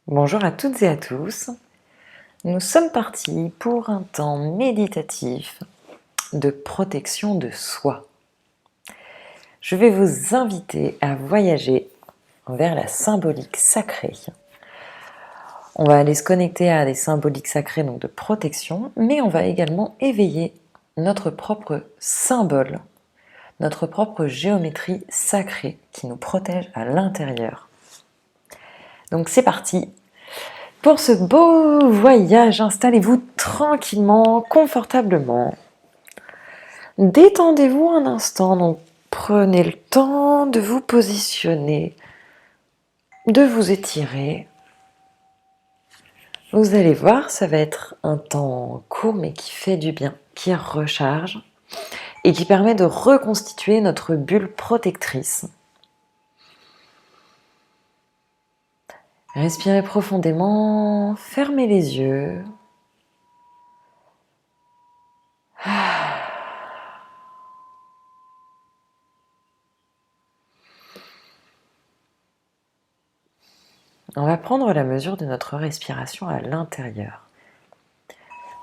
Bonjour à toutes et à tous. Nous sommes partis pour un temps méditatif de protection de soi. Je vais vous inviter à voyager vers la symbolique sacrée. On va aller se connecter à des symboliques sacrées donc de protection, mais on va également éveiller notre propre symbole, notre propre géométrie sacrée qui nous protège à l'intérieur. Donc c'est parti. Pour ce beau voyage, installez-vous tranquillement, confortablement. Détendez-vous un instant, donc prenez le temps de vous positionner, de vous étirer. Vous allez voir, ça va être un temps court mais qui fait du bien, qui recharge et qui permet de reconstituer notre bulle protectrice. Respirez profondément, fermez les yeux. On va prendre la mesure de notre respiration à l'intérieur.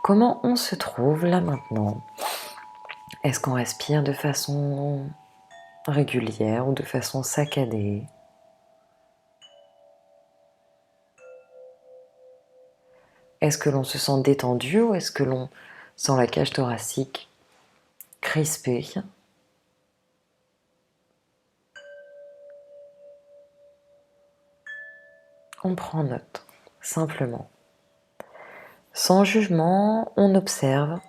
Comment on se trouve là maintenant? Est-ce qu'on respire de façon régulière ou de façon saccadée? Est-ce que l'on se sent détendu ou est-ce que l'on sent la cage thoracique crispée? On prend note, simplement. Sans jugement, on observe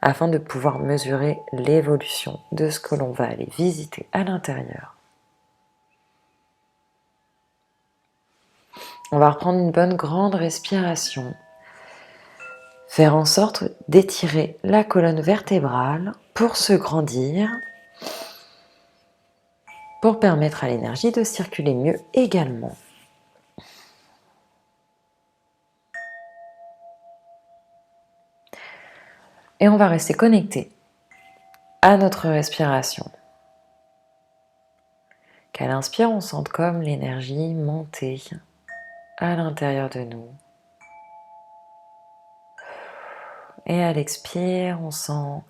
afin de pouvoir mesurer l'évolution de ce que l'on va aller visiter à l'intérieur. On va reprendre une bonne grande respiration. Faire en sorte d'étirer la colonne vertébrale pour se grandir, pour permettre à l'énergie de circuler mieux également. Et on va rester connecté à notre respiration. Qu'à l'inspire, on sente comme l'énergie monter à l'intérieur de nous. Et à l'expire, on sent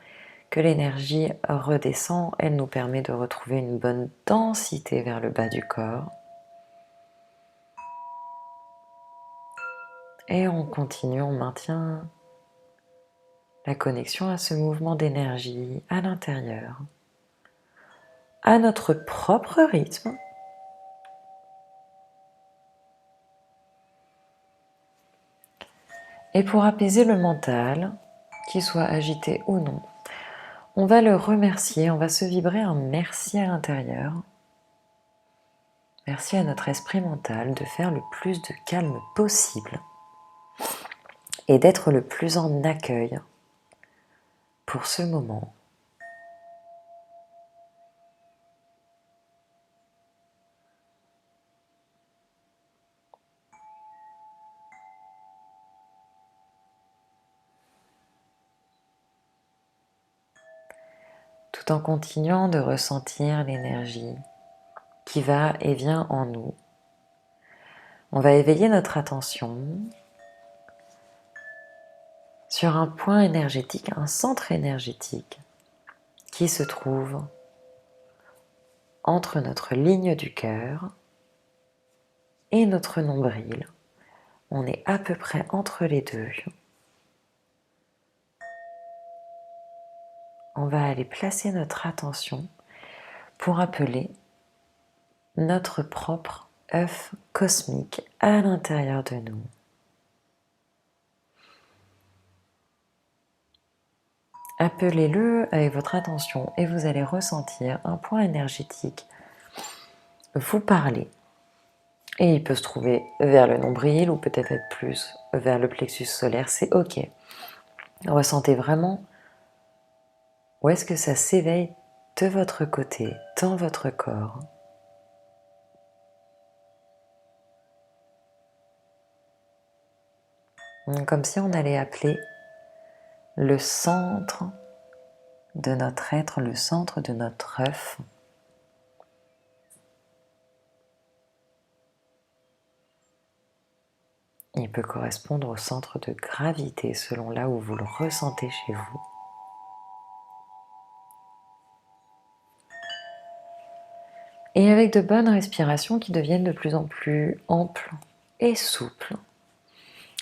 que l'énergie redescend. Elle nous permet de retrouver une bonne densité vers le bas du corps. Et on continue, on maintient la connexion à ce mouvement d'énergie à l'intérieur, à notre propre rythme. Et pour apaiser le mental, qu'il soit agité ou non, on va le remercier, on va se vibrer un merci à l'intérieur. Merci à notre esprit mental de faire le plus de calme possible et d'être le plus en accueil pour ce moment. Tout en continuant de ressentir l'énergie qui va et vient en nous. On va éveiller notre attention sur un point énergétique, un centre énergétique qui se trouve entre notre ligne du cœur et notre nombril. On est à peu près entre les deux. On va aller placer notre attention pour appeler notre propre œuf cosmique à l'intérieur de nous. Appelez-le avec votre attention et vous allez ressentir un point énergétique vous parler. Et il peut se trouver vers le nombril ou peut-être être plus vers le plexus solaire, c'est ok. Ressentez vraiment où est-ce que ça s'éveille de votre côté, dans votre corps. Comme si on allait appeler le centre de notre être, le centre de notre œuf. Il peut correspondre au centre de gravité selon là où vous le ressentez chez vous. Et avec de bonnes respirations qui deviennent de plus en plus amples et souples,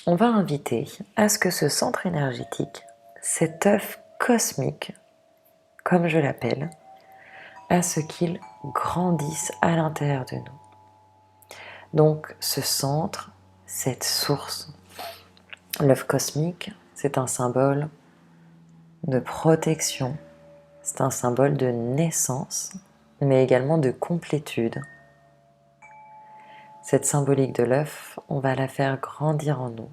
on va inviter à ce que ce centre énergétique, cet œuf cosmique, comme je l'appelle, à ce qu'il grandisse à l'intérieur de nous. Donc ce centre, cette source, l'œuf cosmique, c'est un symbole de protection, c'est un symbole de naissance, mais également de complétude. Cette symbolique de l'œuf, on va la faire grandir en nous.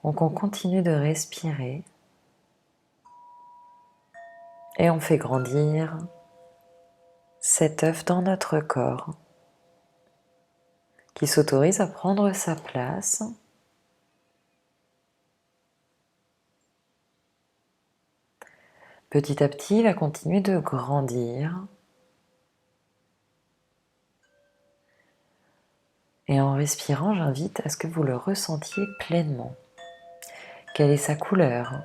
Donc on continue de respirer et on fait grandir cet œuf dans notre corps qui s'autorise à prendre sa place petit à petit. Il va continuer de grandir et en respirant, j'invite à ce que vous le ressentiez pleinement. Quelle est sa couleur?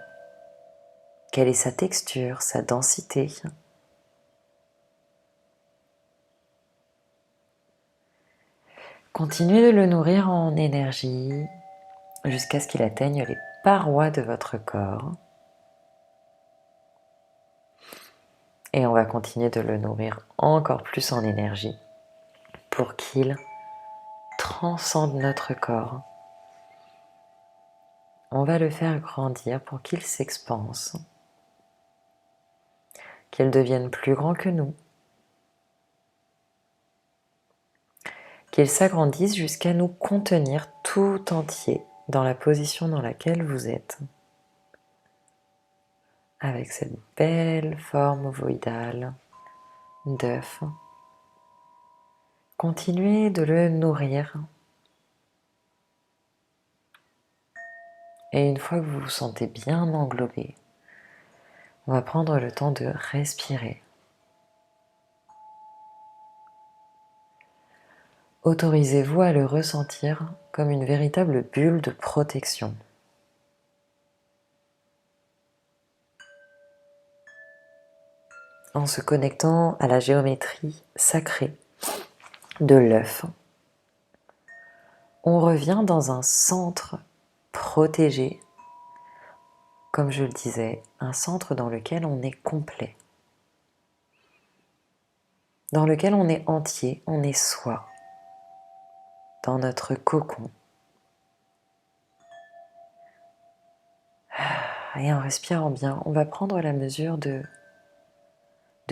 Quelle est sa texture, sa densité? Continuez de le nourrir en énergie jusqu'à ce qu'il atteigne les parois de votre corps. Et on va continuer de le nourrir encore plus en énergie pour qu'il transcende notre corps. On va le faire grandir pour qu'il s'expanse, qu'il devienne plus grand que nous, qu'il s'agrandisse jusqu'à nous contenir tout entier dans la position dans laquelle vous êtes, avec cette belle forme ovoïdale d'œuf. Continuez de le nourrir. Et une fois que vous vous sentez bien englobé, on va prendre le temps de respirer. Autorisez-vous à le ressentir comme une véritable bulle de protection. En se connectant à la géométrie sacrée de l'œuf, on revient dans un centre protégé, comme je le disais, un centre dans lequel on est complet, dans lequel on est entier, on est soi, dans notre cocon. Et en respirant bien, on va prendre la mesure de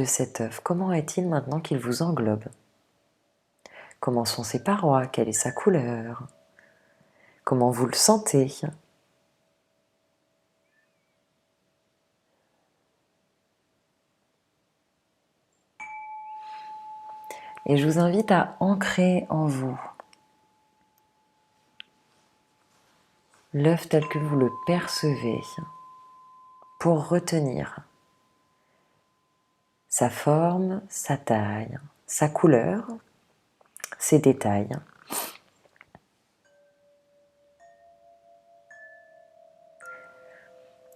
cet œuf. Comment est-il maintenant qu'il vous englobe? Comment sont ses parois? Quelle est sa couleur? Comment vous le sentez? Et je vous invite à ancrer en vous l'œuf tel que vous le percevez pour retenir sa forme, sa taille, sa couleur, ses détails.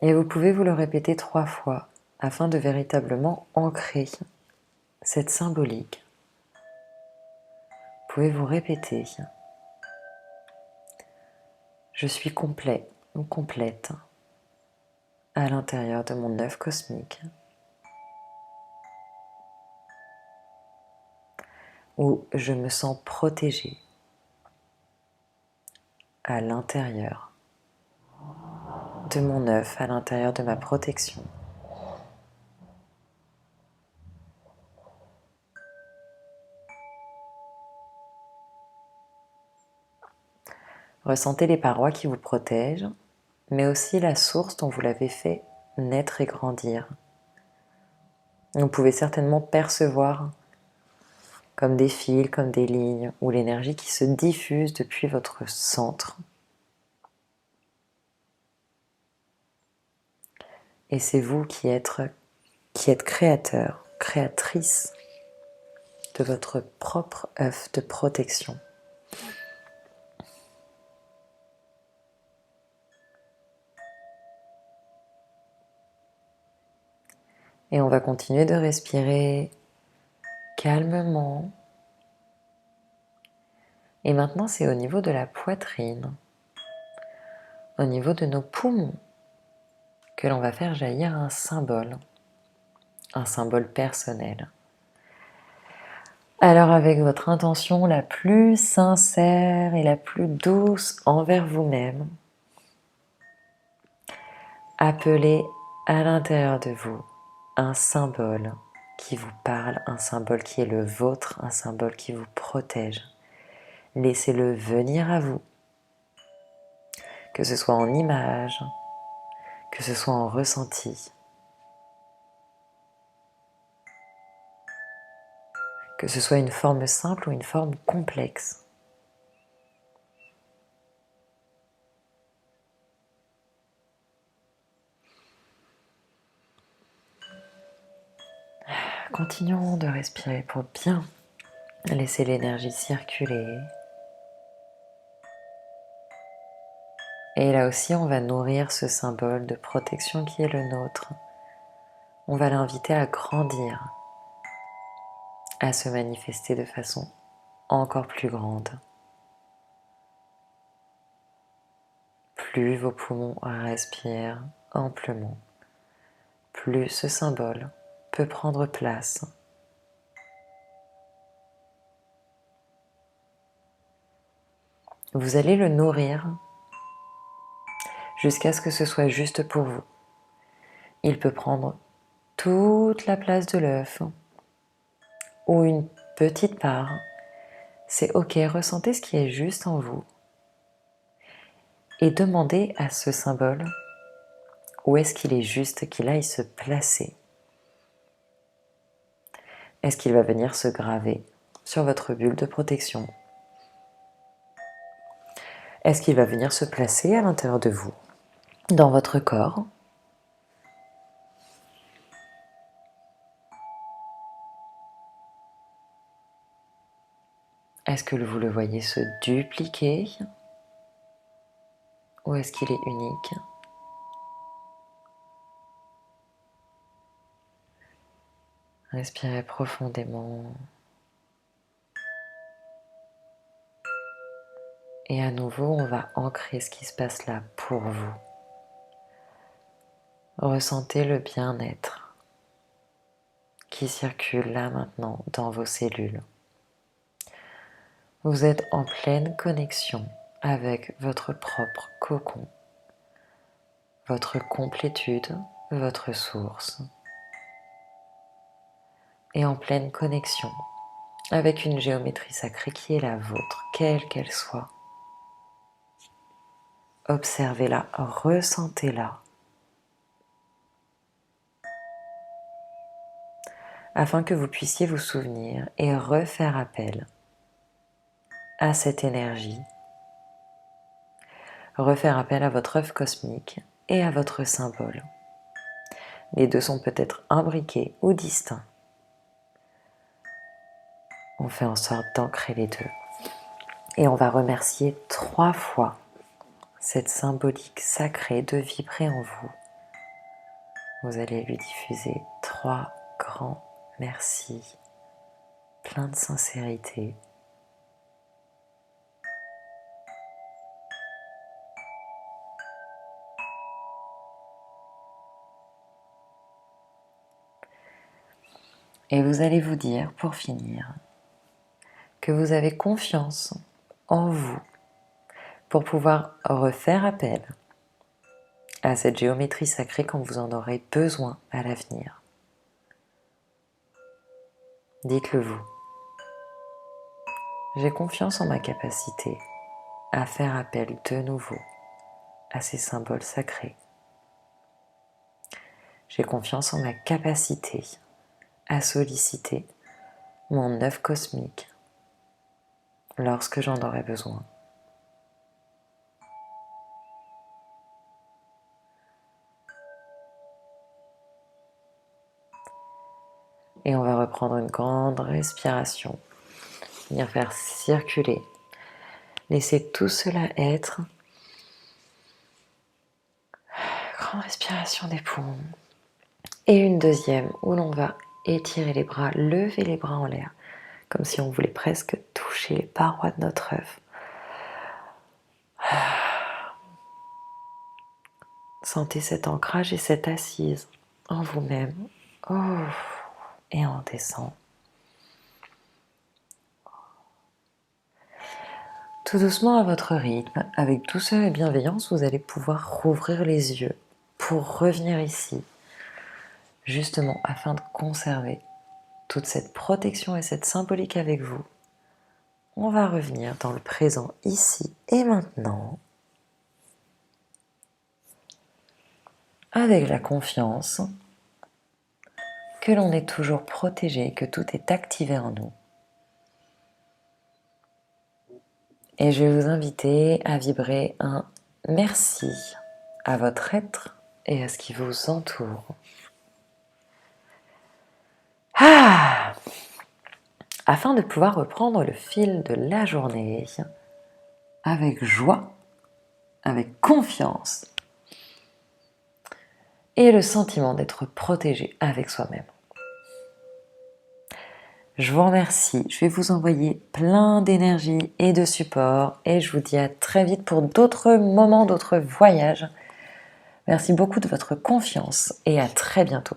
Et vous pouvez vous le répéter 3 fois afin de véritablement ancrer cette symbolique. Vous pouvez vous répéter: je suis complet ou complète à l'intérieur de mon œuf cosmique. Ou je me sens protégée à l'intérieur de mon œuf, à l'intérieur de ma protection. Ressentez les parois qui vous protègent, mais aussi la source dont vous l'avez fait naître et grandir. Vous pouvez certainement percevoir comme des fils, comme des lignes, ou l'énergie qui se diffuse depuis votre centre. Et c'est vous qui êtes créateur, créatrice de votre propre œuf de protection. Et on va continuer de respirer calmement. Et maintenant, c'est au niveau de la poitrine, au niveau de nos poumons, que l'on va faire jaillir un symbole personnel. Alors avec votre intention la plus sincère et la plus douce envers vous-même, appelez à l'intérieur de vous un symbole qui vous parle, un symbole qui est le vôtre, un symbole qui vous protège. Laissez-le venir à vous, que ce soit en image, que ce soit en ressenti, que ce soit une forme simple ou une forme complexe. Continuons de respirer pour bien laisser l'énergie circuler. Et là aussi, on va nourrir ce symbole de protection qui est le nôtre. On va l'inviter à grandir, à se manifester de façon encore plus grande. Plus vos poumons respirent amplement, plus ce symbole peut prendre place. Vous allez le nourrir jusqu'à ce que ce soit juste pour vous. Il peut prendre toute la place de l'œuf ou une petite part. C'est ok, ressentez ce qui est juste en vous et demandez à ce symbole où est-ce qu'il est juste qu'il aille se placer. Est-ce qu'il va venir se graver sur votre bulle de protection? Est-ce qu'il va venir se placer à l'intérieur de vous, dans votre corps? Est-ce que vous le voyez se dupliquer? Ou est-ce qu'il est unique? Respirez profondément. Et à nouveau, on va ancrer ce qui se passe là pour vous. Ressentez le bien-être qui circule là maintenant dans vos cellules. Vous êtes en pleine connexion avec votre propre cocon, votre complétude, votre source, et en pleine connexion avec une géométrie sacrée qui est la vôtre, quelle qu'elle soit. Observez-la, ressentez-la, afin que vous puissiez vous souvenir et refaire appel à cette énergie, refaire appel à votre œuvre cosmique et à votre symbole. Les deux sont peut-être imbriqués ou distincts. On fait en sorte d'ancrer les deux. Et on va remercier 3 fois cette symbolique sacrée de vibrer en vous. Vous allez lui diffuser 3 grands merci, plein de sincérité. Et vous allez vous dire, pour finir, que vous avez confiance en vous pour pouvoir refaire appel à cette géométrie sacrée quand vous en aurez besoin à l'avenir. Dites-le vous. J'ai confiance en ma capacité à faire appel de nouveau à ces symboles sacrés. J'ai confiance en ma capacité à solliciter mon œuf cosmique lorsque j'en aurai besoin. Et on va reprendre une grande respiration, venir faire circuler. Laissez tout cela être. Grande respiration des poumons. Et une deuxième où l'on va étirer les bras, lever les bras en l'air, comme si on voulait presque toucher les parois de notre œuf. Sentez cet ancrage et cette assise en vous-même. Oh. Et on descend. Tout doucement à votre rythme, avec douceur et bienveillance, vous allez pouvoir rouvrir les yeux pour revenir ici, justement afin de conserver toute cette protection et cette symbolique avec vous. On va revenir dans le présent, ici et maintenant, avec la confiance que l'on est toujours protégé, que tout est activé en nous. Et je vais vous inviter à vibrer un merci à votre être et à ce qui vous entoure. Afin de pouvoir reprendre le fil de la journée avec joie, avec confiance et le sentiment d'être protégé avec soi-même. Je vous remercie, je vais vous envoyer plein d'énergie et de support et je vous dis à très vite pour d'autres moments, d'autres voyages. Merci beaucoup de votre confiance et à très bientôt.